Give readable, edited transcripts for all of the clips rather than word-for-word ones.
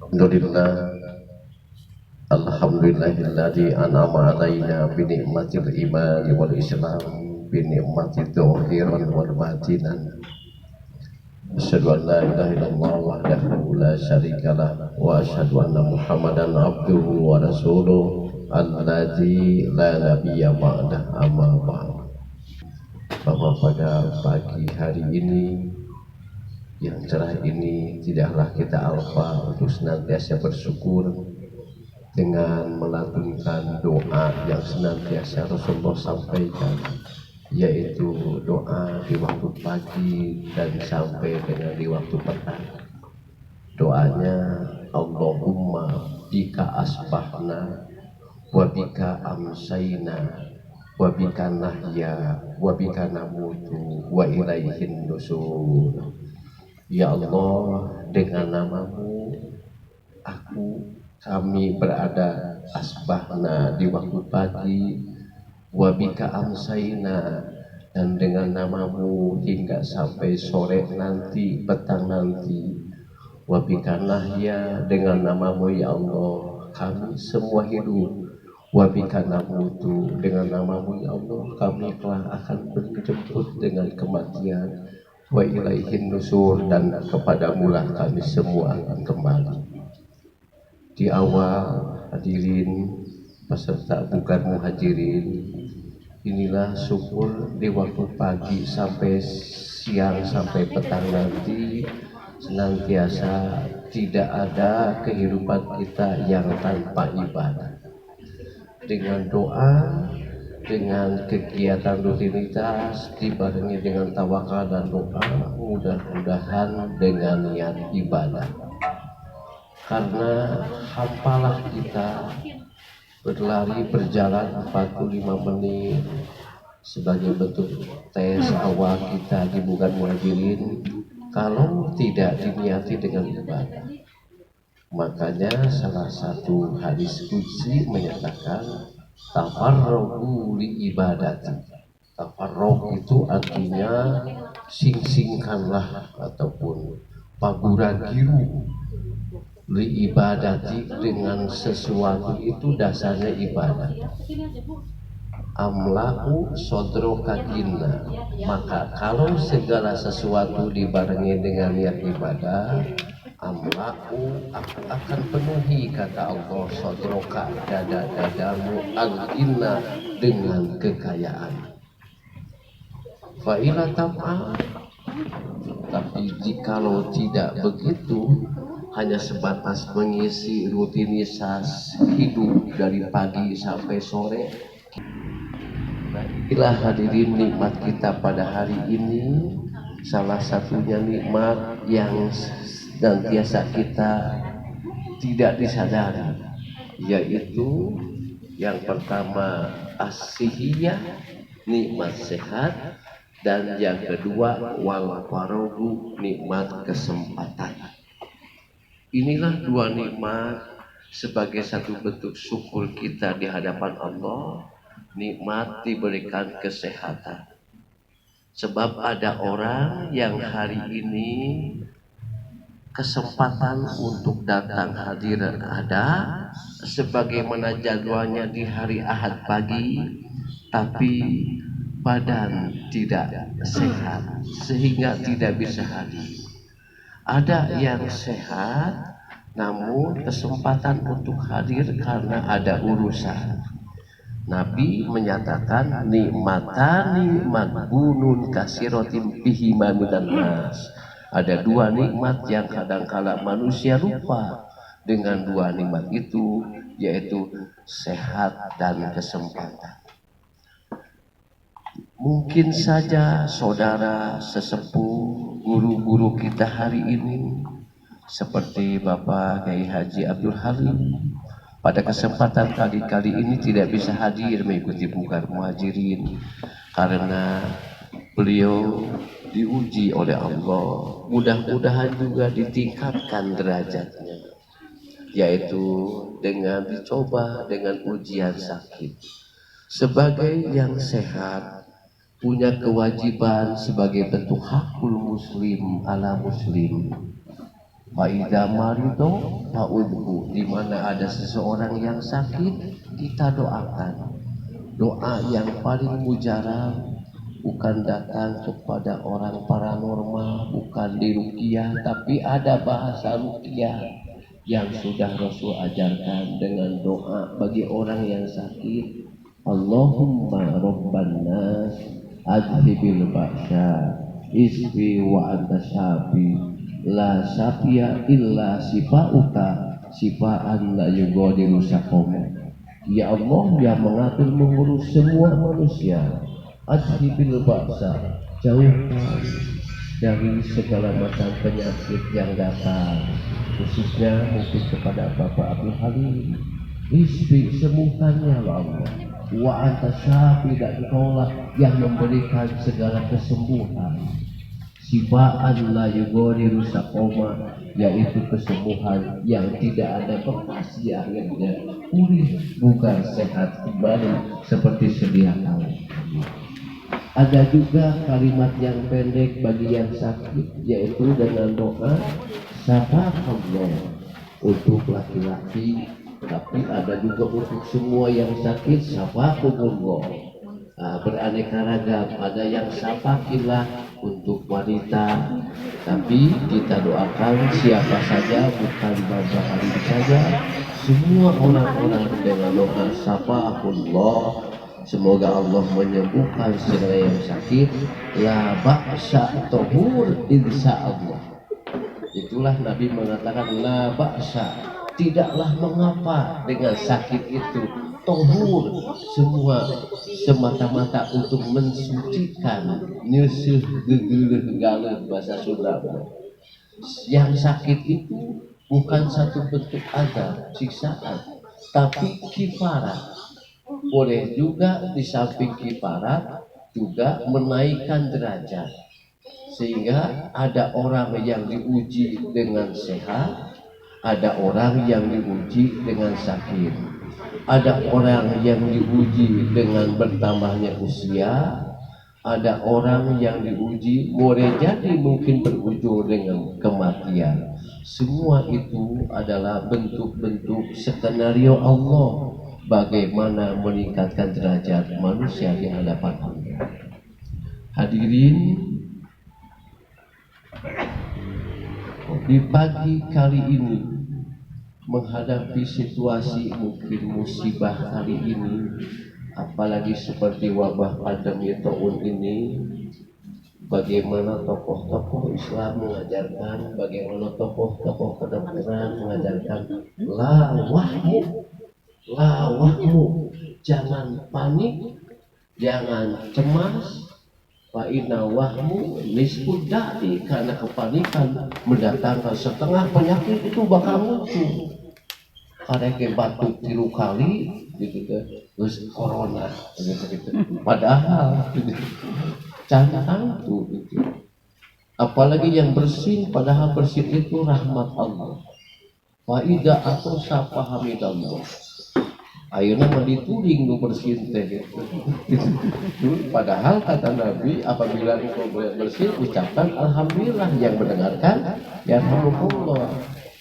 Alhamdulillah, Alhamdulillahilladzi an'ama alaina bi ni'matil iman wal islam bi ni'matid dhahiran wal batinan. Asyhadu an la ilaha illallah wahdahu la syarikalah wa asyhadu anna Muhammadan abduhu wa rasuluh alladzi la nabiyya ba'dah, amma ba'd. Bahwa pada pagi hari ini yang cerah ini tidaklah kita alfa untuk senantiasa bersyukur dengan melantunkan doa yang senantiasa Rasulullah sampaikan, yaitu doa di waktu pagi dan sampai dengan di waktu petang. Doanya, Allahumma bika asbahna wa bika amsayna wa bika nahya wa bika namutu wa ilaihin nusur. Ya Allah, dengan namamu kami berada asbahna di waktu pagi, wabika amsayna, dan dengan namamu hingga sampai sore nanti, petang nanti, wabika nahya, dengan namamu ya Allah kami semua hidup, wabika namutu, dengan namamu ya Allah kami telah akan berjemput dengan kematian, wa ilaihin nusur, dan kepadamu lah kami semua akan kembali. Di awal, hadirin peserta bukan muhajirin, inilah syukur di waktu pagi sampai siang sampai petang nanti senantiasa tidak ada kehidupan kita yang tanpa ibadah. Dengan doa, dengan kegiatan rutinitas dibarengi dengan tawakal dan doa, mudah-mudahan dengan niat ibadah. Karena hampalah kita berlari berjalan 45 menit sebagai bentuk tes awal kita di bukan muhajirin, kalau tidak diniati dengan ibadah. Makanya salah satu hadis qudsi menyatakan tafarraqu li ibadati. Tafarraq itu artinya sing-singkanlah ataupun paguragiru li ibadati, dengan sesuatu itu dasarnya ibadah. Amlaku sodroka jinna, maka kalau segala sesuatu dibarengi dengan niat ibadah, amlaku, aku akan penuhi, kata Allah, sodroka, dada-dadamu, al-jinna, dengan kekayaan. Fa'ila tam'a, tapi jikalau tidak begitu, hanya sebatas mengisi rutinitas hidup dari pagi sampai sore. Inilah hadirin nikmat kita pada hari ini, salah satunya nikmat yang senantiasa kita tidak disadari, yaitu yang pertama as-sihiyah, nikmat sehat, dan yang kedua wal faragu, nikmat kesempatan. Inilah dua nikmat sebagai satu bentuk syukur kita di hadapan Allah. Nikmat diberikan kesehatan. Sebab ada orang yang hari ini kesempatan untuk datang hadir ada, sebagaimana jadwalnya di hari Ahad pagi, tapi badan tidak sehat sehingga tidak bisa hadir. Ada yang sehat namun kesempatan untuk hadir karena ada urusan. Nabi menyatakan nikmatani maghbunun kasirotin bihima minan nas. Ada dua nikmat yang kadangkala manusia lupa dengan dua nikmat itu, yaitu sehat dan kesempatan. Mungkin saja saudara sesepuh, guru-guru kita hari ini seperti Bapak Kiai Haji Abdul Halim pada kesempatan kali ini tidak bisa hadir mengikuti bukan muhajirin karena beliau diuji oleh Allah. Mudah-mudahan juga ditingkatkan derajatnya, yaitu dengan dicoba dengan ujian sakit. Sebagai yang sehat, punya kewajiban sebagai bentuk hakul muslim ala muslim, Faiza marido fa'udhu, di mana ada seseorang yang sakit kita doakan. Doa yang paling mujarab bukan datang kepada orang paranormal, bukan diruqyah, tapi ada bahasa ruqyah yang sudah Rasul ajarkan dengan doa bagi orang yang sakit. Allahumma rabban nas adhibil ba'sa isfi wa anta syafi la syafiya illa sifauka sifaan la yughadiru saqama. Ya Allah yang mengatur mengurus semua manusia, adhibil ba'sa, jauhkan dari segala macam penyakit yang datang, khususnya mungkin kepada Bapak Abdul Halim. Isfi, sembuhkannya ya Allah. Wa anta syafi, dan engkaulah yang memberikan segala kesembuhan. Sifaan la yughadiru saqama, yaitu kesembuhan yang tidak ada bekas di akhirnya, pulih bukan sehat kembali seperti sedia kala. Ada juga kalimat yang pendek bagi yang sakit, yaitu dengan doa Sabakallah untuk laki-laki, tapi ada juga untuk semua yang sakit Sabakumullah. Beraneka ragam, ada yang Sabakillah untuk wanita, tapi kita doakan siapa saja, bukan Bapak Halim saja, semua orang-orang dengan doa Sabakumullah. Semoga Allah menyembuhkan segala yang sakit. La ba'sa tahur insyaallah. Itulah Nabi mengatakan la ba'sa, tidaklah mengapa dengan sakit itu. Tahur, semua semata-mata untuk mensucikan, nyusuh gegeleh bahasa Sunda. Yang sakit itu bukan satu bentuk azab, siksaan, tapi kifarat. Boleh juga di samping kifarat juga menaikkan derajat, sehingga ada orang yang diuji dengan sehat, ada orang yang diuji dengan sakit, ada orang yang diuji dengan bertambahnya usia, ada orang yang diuji boleh jadi mungkin berujung dengan kematian. Semua itu adalah bentuk-bentuk skenario Allah bagaimana meningkatkan derajat manusia di hadapan Allah. Hadirin, di pagi kali ini menghadapi situasi mungkin musibah kali ini, apalagi seperti wabah pandemi tahun ini, bagaimana tokoh-tokoh Islam mengajarkan, bagaimana tokoh-tokoh kedokteran mengajarkan la wahmu, jangan panik, jangan cemas. Fa inna wahmu nisfud da'i, karena kepanikan mendatangkan setengah penyakit itu bakal muncul. Karena batuk 3 kali gitu, terus corona gitu. Padahal jangan itu. Apalagi yang bersin, padahal bersin itu rahmat Allah. Wa idza atosa fahamidallah. Ayeuna mah dituring nu bersin teh. Padahal kata Nabi, apabila engkau bersin ucapkan alhamdulillah. Yang mendengarkan ya alhamdulillah,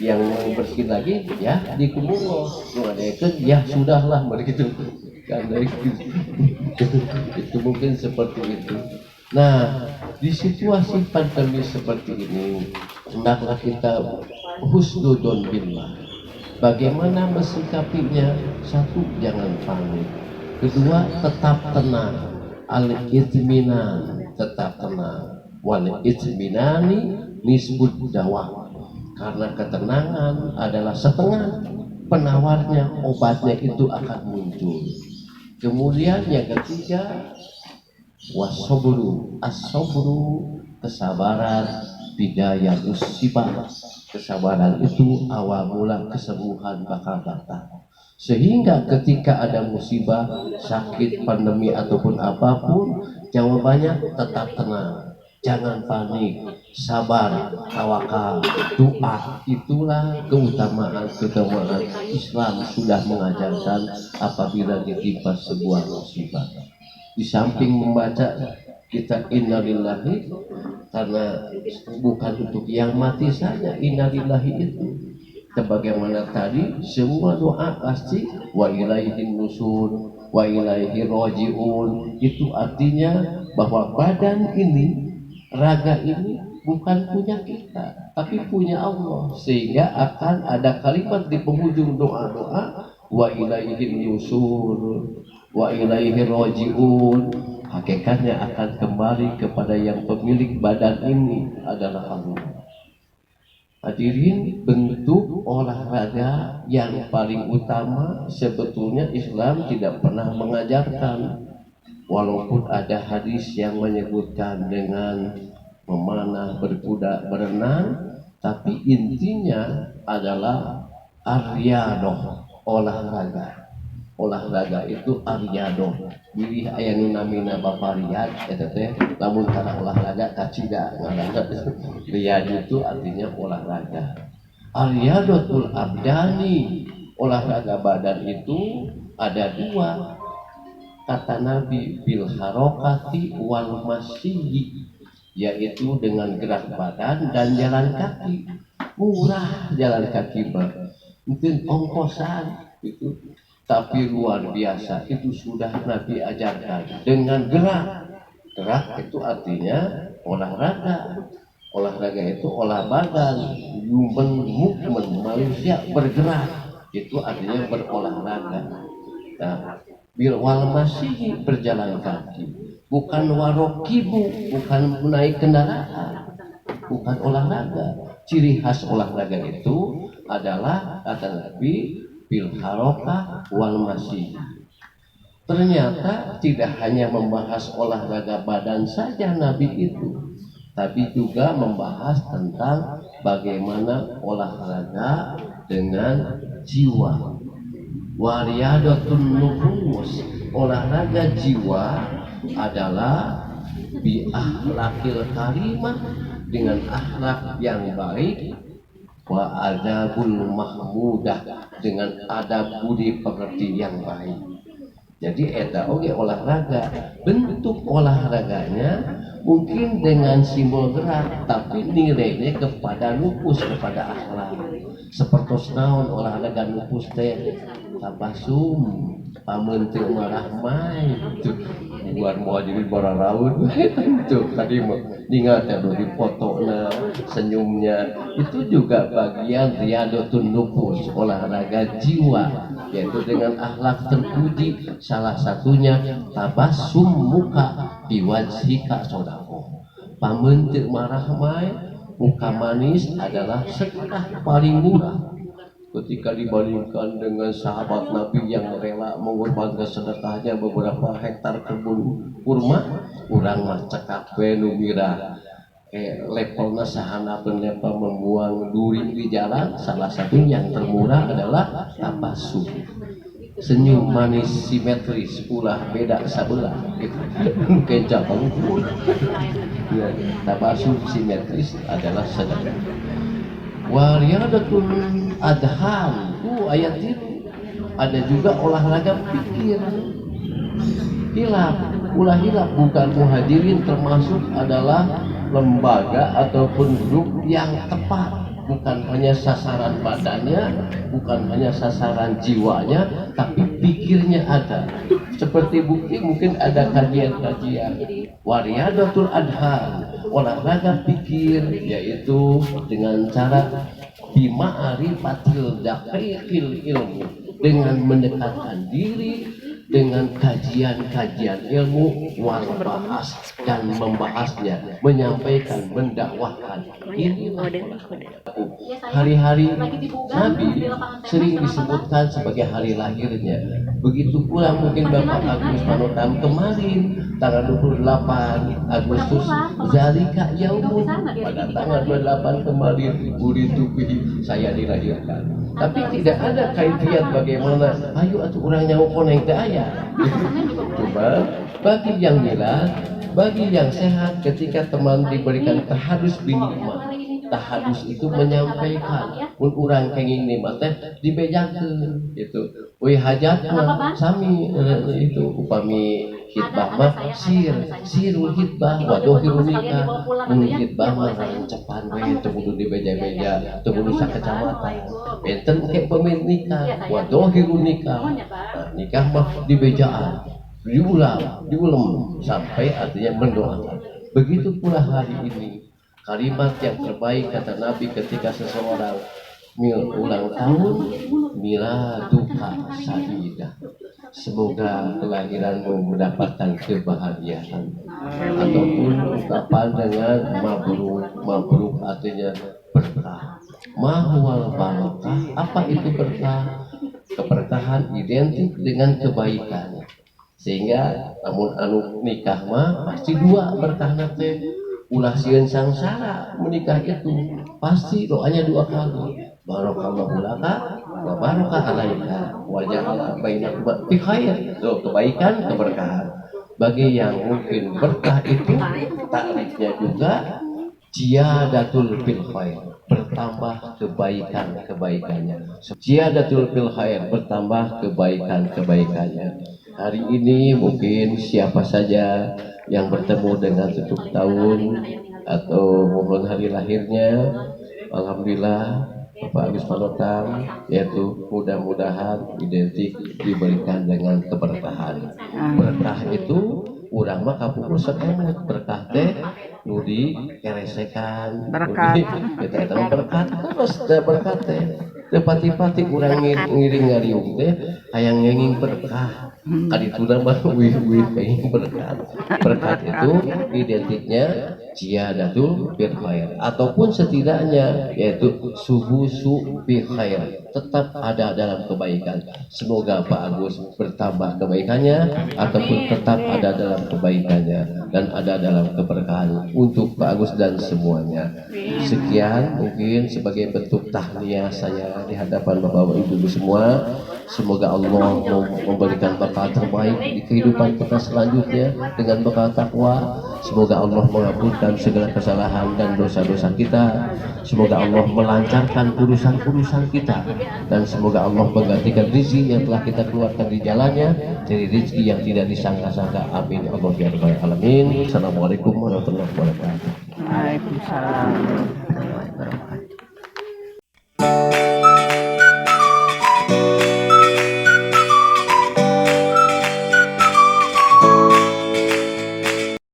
yang bersin lagi ya dikumullah, nu ngadekeun ya sudahlah begitu. Karena itu mungkin seperti itu. Nah, di situasi pandemi seperti ini, hendaklah kita husnudzon billah. Bagaimana mensikapinya? Satu, jangan panik. Kedua, tetap tenang. Al-itminan, tetap tenang. Wal itminani nisbud dawa. Karena ketenangan adalah setengah penawarnya, obatnya itu akan muncul. Kemudian yang ketiga, wasobru, asobru, kesabaran, bidayah musibah. Kesabaran itu awal mula kesembuhan bakal datang. Sehingga ketika ada musibah, sakit, pandemi ataupun apapun, jawabannya tetap tenang, jangan panik, sabar, tawakal, doa. Itulah keutamaan Islam sudah mengajarkan apabila ditimpa sebuah musibah. Di samping membaca kita innalillahi karena bukan untuk yang mati saja. Innalillahi itu sebagaimana tadi semua doa pasti wa ilaihin nusur wa ilaihi rojiun, itu artinya bahwa badan ini, raga ini bukan punya kita tapi punya Allah, sehingga akan ada kalimat di penghujung doa-doa wa ilaihin nusur wa ilaihi rojiun. Hakikatnya akan kembali kepada yang pemilik badan ini adalah Allah. Hadirin, bentuk olahraga yang paling utama sebetulnya Islam tidak pernah mengajarkan. Walaupun ada hadis yang menyebutkan dengan memanah, berkuda, berenang, tapi intinya adalah aryadoh, olahraga. Olahraga itu aryadoh. Pilih ayat namina bapak riyad, namun karena olahraga kacida, riyad itu artinya olahraga. Aryadotul abdani, olahraga badan itu ada dua, kata Nabi, bil harokati wal masyi, yaitu dengan gerak badan dan jalan kaki. Murah jalan kaki mungkin ongkosan itu, tapi luar biasa itu sudah Nabi ajarkan dengan gerak. Gerak itu artinya olahraga. Olahraga itu olah badan, human movement, manusia bergerak, itu artinya berolahraga. Nah, bil wal masih berjalan kaki, bukan warokibu, bukan naik kendaraan, bukan olahraga. Ciri khas olahraga itu adalah kata Nabi bil harokah wal masih. Ternyata tidak hanya membahas olahraga badan saja Nabi itu, tapi juga membahas tentang bagaimana olahraga dengan jiwa. Wariyadatun nufus, olahraga jiwa adalah bi akhlakil karimah, dengan akhlak yang baik, wa adabul mahmudah, dengan adab budi pekerti yang baik. Jadi eta oge olahraga, bentuk olahraganya mungkin dengan simbol gerak, tapi nilainya kepada nufus, kepada akhlak. Seperti naon olahraga nufus teh, tabasum, pamenteu marah mai, itu buat mau jadi bararaud itu tadi mau ingat ya di fotona senyumnya, itu juga bagian riyadotun nufus, olahraga jiwa, yaitu dengan akhlak terpuji. Salah satunya tabasum muka biwajhika sodako, pamenteu marah mai, muka manis adalah sedekah paling murah ketika dibandingkan dengan sahabat Nabi yang rela mengorbankan sedekahnya beberapa hektar kebun kurma. Urang mah cekak we nu mira levelna sahana level membuang duri di jalan. Salah satu yang termurah adalah tabasum, senyum manis simetris, ulah beda sabelah gitu. Kencang pun ya, tabasum simetris adalah sedekah. Wariyadatul adhan, ayat itu ada juga olahraga pikir, hilaf, ulah hilaf. Bukan muhajirin termasuk adalah lembaga ataupun grup yang tepat, bukan hanya sasaran badannya, bukan hanya sasaran jiwanya, tapi pikirnya ada. Seperti bukti mungkin ada kajian-kajian wariyadatul adhan, olahraga pikir, yaitu dengan cara bima'arifatil daqiqil ilmu, dengan mendekatkan diri dengan kajian-kajian ilmu, wal bahas, dan membahasnya, menyampaikan, mendakwahkan. Ini hari-hari Nabi sering disebutkan sebagai hari lahirnya. Begitu pula mungkin Bapak Agus Panutam kemarin tanggal 28 Agustus zalika yaumun, pada tanggal 28 kemarin Bulidubihi saya dilahirkan. Tapi tidak ada kaifiat bagaimana ayo atuh urang nyawa koneng teh aya. Coba bagi yang jelas, bagi yang sehat, ketika teman diberikan tahadus binikmah, tahadus itu menyampaikan mun urang kenging nikmat teh dibejakeun gitu. We hajat mah sami itu upami hitbah mah sirul hitbah wa dohirul nikah. Hitbah mah rancepan we teu kudu di beja-beja, teu kudu sakecamatan. Enten ke pemilik nikah wa dohirul nikah. Nah, nikah mah di bejaan, diulang sampai artinya mendoakan. Begitu pula hari ini, kalimat yang terbaik kata Nabi ketika seseorang ulang tahun, miladuka saidah. Semoga kelahiranmu mendapatkan kebahagiaan. Ataupun ungkapan dengan mabruk artinya berkah. Mahwal barokah, apa itu berkah? Keberkahan identik dengan kebaikan. Sehingga namun anu nikah mah pasti dua berkah nate. Ulah sieun sangsara menikah itu pasti doanya dua kali. Barakallahu laka wa baraka alaika wa ja'ala bainakum fi khair. So, kebaikan, keberkahan. Bagi yang mungkin berkah itu takrifnya juga ziyadatul fil khair, bertambah kebaikannya. Ziyadatul fil khair, bertambah kebaikannya. Hari ini mungkin siapa saja yang bertemu dengan tutup tahun atau mohon hari lahirnya, alhamdulillah Bapak Agus Panotam, yaitu mudah-mudahan identik diberikan dengan keberkahan. Berkah itu urang mah kapupul sekemut, berkah teh nu dikeresekan berkat kita eta berkat terus berkat teh pati-pati urang ngiring ngariung teh hayang ngenging berkah kadituna mah wih pengen berkat itu identiknya ziyadatul fil khair, ataupun setidaknya yaitu subusu fil khair, tetap ada dalam kebaikan. Semoga Pak Agus bertambah kebaikannya ataupun tetap ada dalam kebaikannya dan ada dalam keberkahan untuk Pak Agus dan semuanya. Sekian mungkin sebagai bentuk tahniah saya di hadapan Bapak Ibu semua. Semoga Allah memberikan bekal terbaik di kehidupan kita selanjutnya dengan bekal takwa. Semoga Allah mengampunkan segala kesalahan dan dosa-dosa kita. Semoga Allah melancarkan urusan-urusan kita, dan semoga Allah menggantikan rezeki yang telah kita keluarkan di jalannya dari rezeki yang tidak disangka-sangka. Amin Allah ya rabbal alamin. Assalamualaikum warahmatullahi wabarakatuh. Waalaikumsalam warahmatullahi wabarakatuh.